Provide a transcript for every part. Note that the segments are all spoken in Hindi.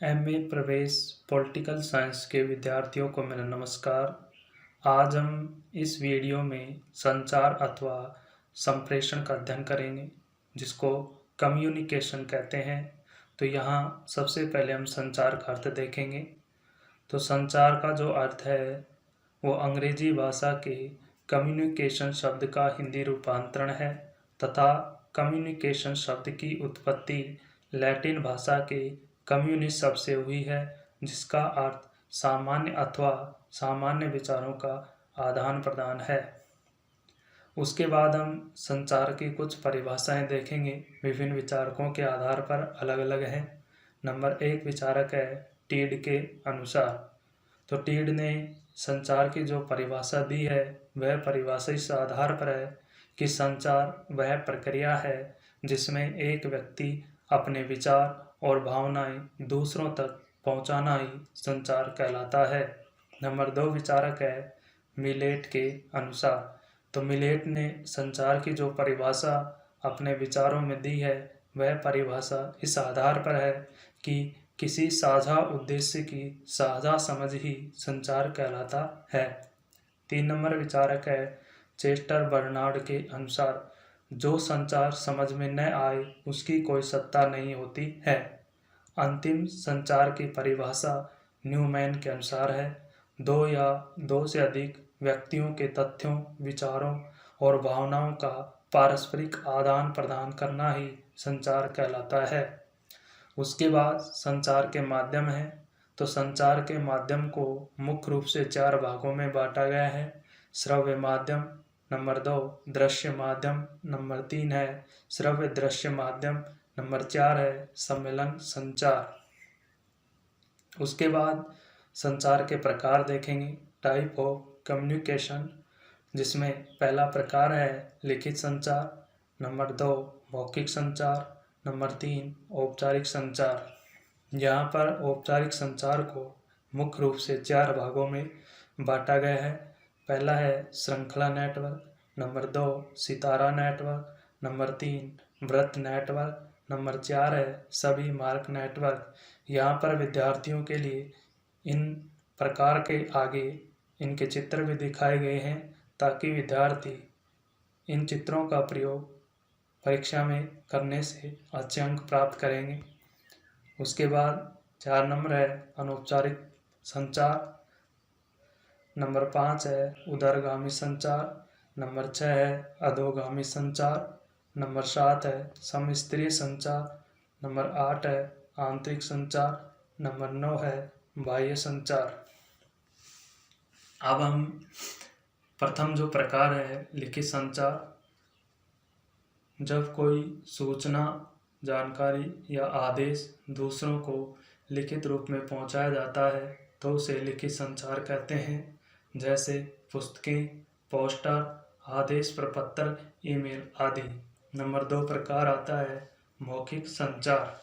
एमए प्रवेश पॉलिटिकल साइंस के विद्यार्थियों को मेरा नमस्कार। आज हम इस वीडियो में संचार अथवा संप्रेषण का अध्ययन करेंगे, जिसको कम्युनिकेशन कहते हैं। तो यहाँ सबसे पहले हम संचार का अर्थ देखेंगे। तो संचार का जो अर्थ है वो अंग्रेजी भाषा के कम्युनिकेशन शब्द का हिंदी रूपांतरण है तथा कम्युनिकेशन शब्द की उत्पत्ति लैटिन भाषा के कम्युनिस शब्द से हुई है, जिसका अर्थ सामान्य अथवा सामान्य विचारों का आदान प्रदान है। उसके बाद हम संचार की कुछ परिभाषाएं देखेंगे, विभिन्न विचारकों के आधार पर अलग अलग हैं। नंबर 1 विचारक है टीड के अनुसार। तो टीड ने संचार की जो परिभाषा दी है वह परिभाषा इस आधार पर है कि संचार वह प्रक्रिया है जिसमें एक व्यक्ति अपने विचार और भावनाएं दूसरों तक पहुंचाना ही संचार कहलाता है। नंबर 2 विचारक है मिलेट के अनुसार। तो मिलेट ने संचार की जो परिभाषा अपने विचारों में दी है वह परिभाषा इस आधार पर है कि किसी साझा उद्देश्य की साझा समझ ही संचार कहलाता है। 3 नंबर विचारक है चेस्टर बर्नार्ड के अनुसार। जो संचार समझ में न आए उसकी कोई सत्ता नहीं होती है। अंतिम संचार की परिभाषा न्यूमैन के अनुसार है। 2 या 2 से अधिक व्यक्तियों के तथ्यों, विचारों और भावनाओं का पारस्परिक आदान प्रदान करना ही संचार कहलाता है। उसके बाद संचार के माध्यम है। तो संचार के माध्यम को मुख्य रूप से 4 भागों में बांटा गया है। श्रव्य माध्यम, नंबर 2 दृश्य माध्यम, नंबर 3 है श्रव्य दृश्य माध्यम, नंबर 4 है सम्मेलन संचार। उसके बाद संचार के प्रकार देखेंगे, टाइप ऑफ कम्युनिकेशन, जिसमें पहला प्रकार है लिखित संचार, नंबर 2 मौखिक संचार, नंबर 3 औपचारिक संचार। यहाँ पर औपचारिक संचार को मुख्य रूप से 4 भागों में बांटा गया है। पहला है श्रृंखला नेटवर्क, नंबर 2 सितारा नेटवर्क, नंबर 3 वृत्त नेटवर्क, नंबर 4 है सभी मार्ग नेटवर्क। यहाँ पर विद्यार्थियों के लिए इन प्रकार के आगे इनके चित्र भी दिखाए गए हैं ताकि विद्यार्थी इन चित्रों का प्रयोग परीक्षा में करने से अच्छे अंक प्राप्त करेंगे। उसके बाद 4 नंबर है अनौपचारिक संचार, नंबर 5 है उदरगामी संचार, नंबर 6 है अधोगामी संचार, नंबर 7 है समस्तरीय संचार, नंबर 8 है आंतरिक संचार, नंबर 9 है बाह्य संचार। अब हम प्रथम जो प्रकार है लिखित संचार, जब कोई सूचना, जानकारी या आदेश दूसरों को लिखित रूप में पहुंचाया जाता है तो उसे लिखित संचार कहते हैं, जैसे पुस्तकें, पोस्टर, आदेश प्रपत्र, ईमेल आदि। नंबर 2 प्रकार आता है मौखिक संचार।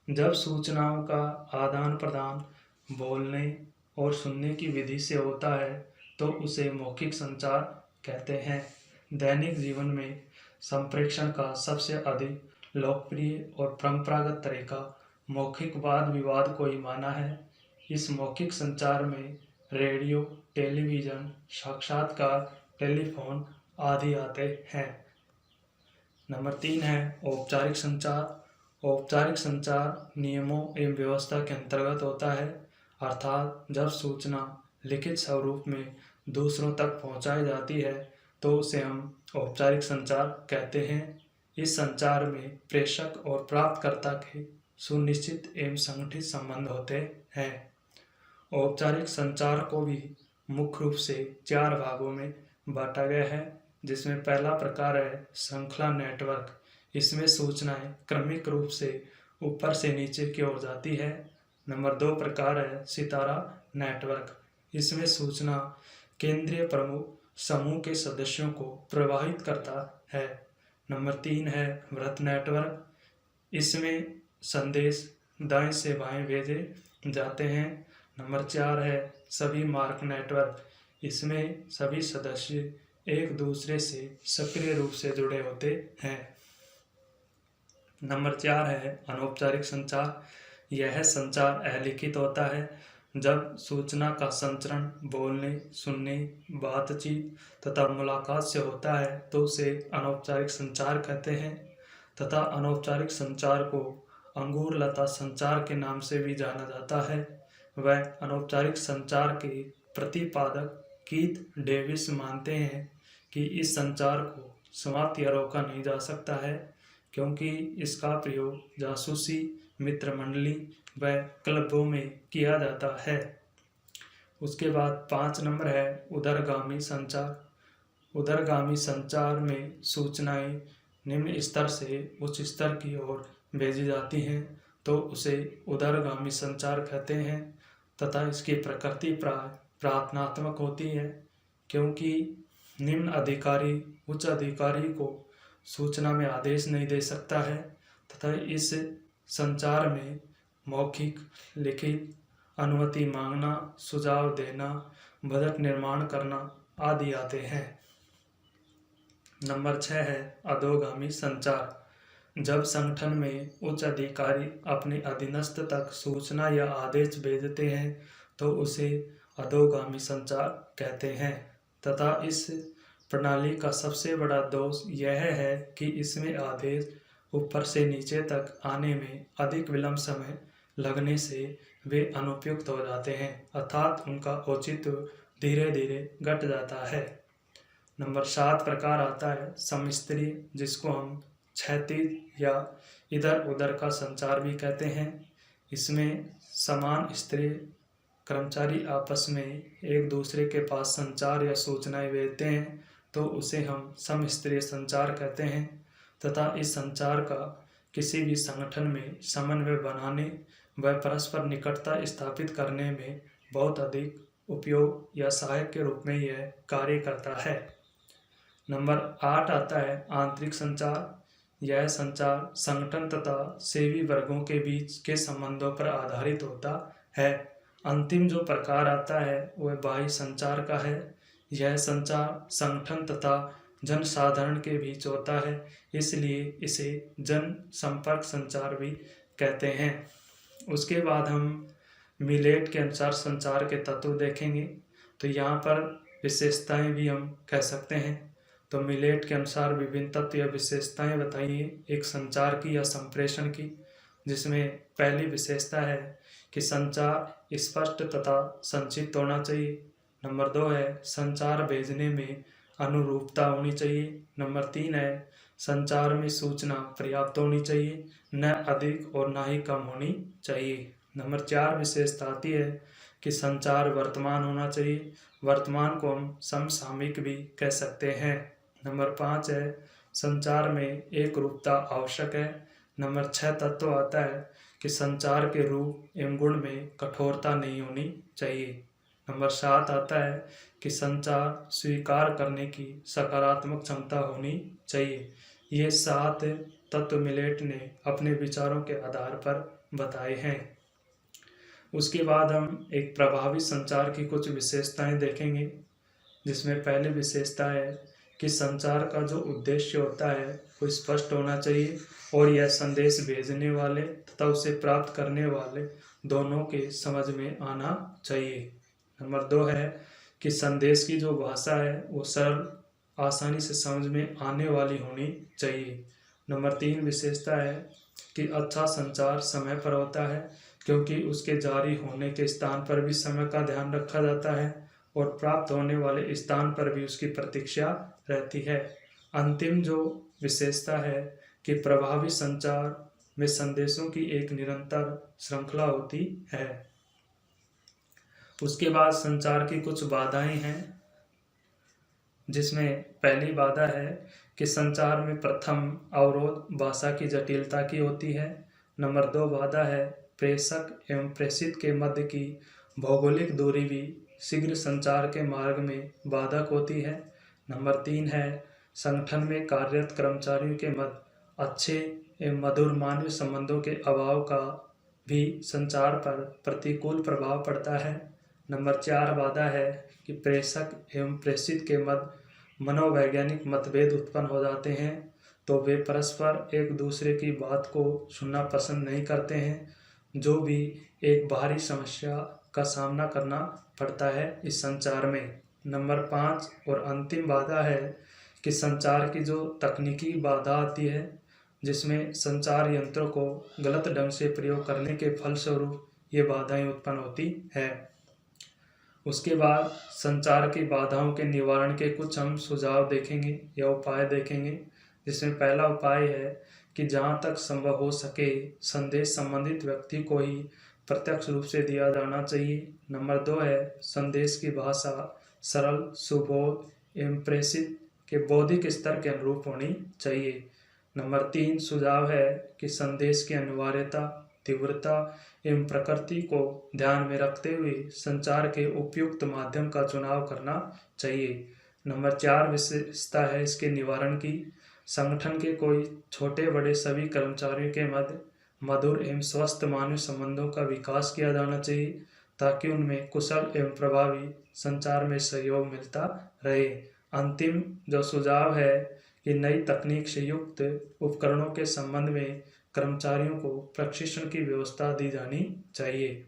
जब सूचनाओं का आदान प्रदान बोलने और सुनने की विधि से होता है तो उसे मौखिक संचार कहते हैं। दैनिक जीवन में संप्रेषण का सबसे अधिक लोकप्रिय और परंपरागत तरीका मौखिक वाद विवाद को ही माना है। इस मौखिक संचार में रेडियो, टेलीविज़न, साक्षात्कार, टेलीफोन आदि आते हैं। नंबर 3 है औपचारिक संचार। औपचारिक संचार नियमों एवं व्यवस्था के अंतर्गत होता है, अर्थात जब सूचना लिखित स्वरूप में दूसरों तक पहुंचाई जाती है तो उसे हम औपचारिक संचार कहते हैं। इस संचार में प्रेषक और प्राप्तकर्ता के सुनिश्चित एवं संगठित संबंध होते हैं। औपचारिक संचार को भी मुख्य रूप से 4 भागों में बांटा गया है, जिसमें पहला प्रकार है श्रृंखला नेटवर्क। इसमें सूचनाएं क्रमिक रूप से ऊपर से नीचे की ओर जाती है। नंबर 2 प्रकार है सितारा नेटवर्क। इसमें सूचना केंद्रीय प्रमुख समूह के सदस्यों को प्रवाहित करता है। नंबर 3 है वृत्त नेटवर्क। इसमें संदेश दाएं से बाएं भेजे जाते हैं। नंबर 4 है सभी मार्ग नेटवर्क। इसमें सभी सदस्य एक दूसरे से सक्रिय रूप से जुड़े होते हैं। नंबर 4 है अनौपचारिक संचार। यह संचार अलिखित होता है। जब सूचना का संचरण बोलने, सुनने, बातचीत तथा मुलाकात से होता है तो उसे अनौपचारिक संचार कहते हैं तथा अनौपचारिक संचार को अंगूर लता संचार के नाम से भी जाना जाता है। वह अनौपचारिक संचार के प्रतिपादक कीथ डेविस मानते हैं कि इस संचार को समाप्त या रोका नहीं जा सकता है, क्योंकि इसका प्रयोग जासूसी, मित्र मंडली व क्लबों में किया जाता है। उसके बाद 5 नंबर है उदरगामी संचार। उदरगामी संचार में सूचनाएं निम्न स्तर से उच्च स्तर की ओर भेजी जाती हैं तो उसे उदरगामी संचार कहते हैं तथा इसकी प्रकृति प्रार्थनात्मक होती है, क्योंकि निम्न अधिकारी उच्च अधिकारी को सूचना में आदेश नहीं दे सकता है तथा इस संचार में मौखिक, लिखित, अनुमति मांगना, सुझाव देना, बजट निर्माण करना आदि आते हैं। नंबर 6 है अधोगामी संचार। जब संगठन में उच्च अधिकारी अपने अधीनस्थ तक सूचना या आदेश भेजते हैं तो उसे अधोगामी संचार कहते हैं तथा इस प्रणाली का सबसे बड़ा दोष यह है कि इसमें आदेश ऊपर से नीचे तक आने में अधिक विलंब समय लगने से वे अनुपयुक्त हो जाते हैं, अर्थात उनका औचित्य धीरे धीरे घट जाता है। नंबर 7 प्रकार आता है समस्तरीय, जिसको हम क्षैतिज या इधर उधर का संचार भी कहते हैं। इसमें समान स्तरीय कर्मचारी आपस में एक दूसरे के पास संचार या सूचनाएं भेजते हैं तो उसे हम समस्तरीय संचार कहते हैं तथा इस संचार का किसी भी संगठन में समन्वय बनाने व परस्पर निकटता स्थापित करने में बहुत अधिक उपयोग या सहायक के रूप में यह कार्य करता है। नंबर 8 आता है आंतरिक संचार। यह संचार संगठन तथा सेवी वर्गों के बीच के संबंधों पर आधारित होता है। अंतिम जो प्रकार आता है वह बाह्य संचार का है। यह संचार संगठन तथा जन साधारण के बीच होता है, इसलिए इसे जन संपर्क संचार भी कहते हैं। उसके बाद हम मिलेट के अनुसार संचार के तत्व देखेंगे, तो यहाँ पर विशेषताएं भी हम कह सकते हैं। तो मिलेट के अनुसार विभिन्न तत्व या विशेषताएं बताइए एक संचार की या संप्रेषण की, जिसमें पहली विशेषता है कि संचार स्पष्ट तथा संक्षिप्त होना चाहिए। नंबर 2 है संचार भेजने में अनुरूपता होनी चाहिए। नंबर 3 है संचार में सूचना पर्याप्त होनी चाहिए, न अधिक और न ही कम होनी चाहिए। नंबर 4 विशेषता आती है कि संचार वर्तमान होना चाहिए। वर्तमान को हम समसामयिक भी कह सकते हैं। नंबर 5 है संचार में एक रूपता आवश्यक है। नंबर 6 तत्व आता है कि संचार के रूप एवं गुण में कठोरता नहीं होनी चाहिए। नंबर 7 आता है कि संचार स्वीकार करने की सकारात्मक क्षमता होनी चाहिए। ये 7 तत्व मिलेट ने अपने विचारों के आधार पर बताए हैं। उसके बाद हम एक प्रभावी संचार की कुछ विशेषताएं देखेंगे, जिसमें पहली विशेषता है कि संचार का जो उद्देश्य होता है वो स्पष्ट होना चाहिए और यह संदेश भेजने वाले तथा उसे प्राप्त करने वाले दोनों के समझ में आना चाहिए। नंबर 2 है कि संदेश की जो भाषा है वो सरल, आसानी से समझ में आने वाली होनी चाहिए। नंबर 3 विशेषता है कि अच्छा संचार समय पर होता है, क्योंकि उसके जारी होने के स्थान पर भी समय का ध्यान रखा जाता है और प्राप्त होने वाले स्थान पर भी उसकी प्रतीक्षा रहती है। अंतिम जो विशेषता है कि प्रभावी संचार में संदेशों की एक निरंतर श्रृंखला होती है। उसके बाद संचार की कुछ बाधाएं हैं, जिसमें पहली बाधा है कि संचार में प्रथम अवरोध भाषा की जटिलता की होती है। नंबर 2 बाधा है प्रेषक एवं प्रेषित के मध्य की भौगोलिक दूरी भी शीघ्र संचार के मार्ग में बाधक होती है। नंबर 3 है संगठन में कार्यरत कर्मचारियों के मध्य अच्छे एवं मधुर मानवीय संबंधों के अभाव का भी संचार पर प्रतिकूल प्रभाव पड़ता है। नंबर 4 बाधा है कि प्रेषक एवं प्रेषित के मध्य मनोवैज्ञानिक मतभेद उत्पन्न हो जाते हैं, तो वे परस्पर एक दूसरे की बात को सुनना पसंद नहीं करते हैं, जो भी एक बाहरी समस्या का सामना करना पड़ता है इस संचार में। नंबर 5 और अंतिम बाधा है कि संचार की जो तकनीकी बाधा आती है, जिसमें संचार यंत्रों को गलत ढंग से प्रयोग करने के फलस्वरूप ये बाधाएं उत्पन्न होती है। उसके बाद संचार की बाधाओं के निवारण के कुछ हम सुझाव देखेंगे या उपाय देखेंगे, जिसमें पहला उपाय है कि जहाँ तक संभव हो सके संदेश संबंधित व्यक्ति को ही प्रत्यक्ष रूप से दिया जाना चाहिए। नंबर 2 है संदेश की भाषा सरल, सुबोध एवं प्रेषित के बौद्धिक स्तर के अनुरूप होनी चाहिए। नंबर 3 सुझाव है कि संदेश की अनिवार्यता, तीव्रता एवं प्रकृति को ध्यान में रखते हुए संचार के उपयुक्त माध्यम का चुनाव करना चाहिए। नंबर 4 विशेषता है इसके निवारण की। संगठन के कोई छोटे बड़े सभी कर्मचारियों के मध्य मधुर एवं स्वस्थ मानवीय संबंधों का विकास किया जाना चाहिए, ताकि उनमें कुशल एवं प्रभावी संचार में सहयोग मिलता रहे। अंतिम जो सुझाव है कि नई तकनीक से युक्त उपकरणों के संबंध में कर्मचारियों को प्रशिक्षण की व्यवस्था दी जानी चाहिए।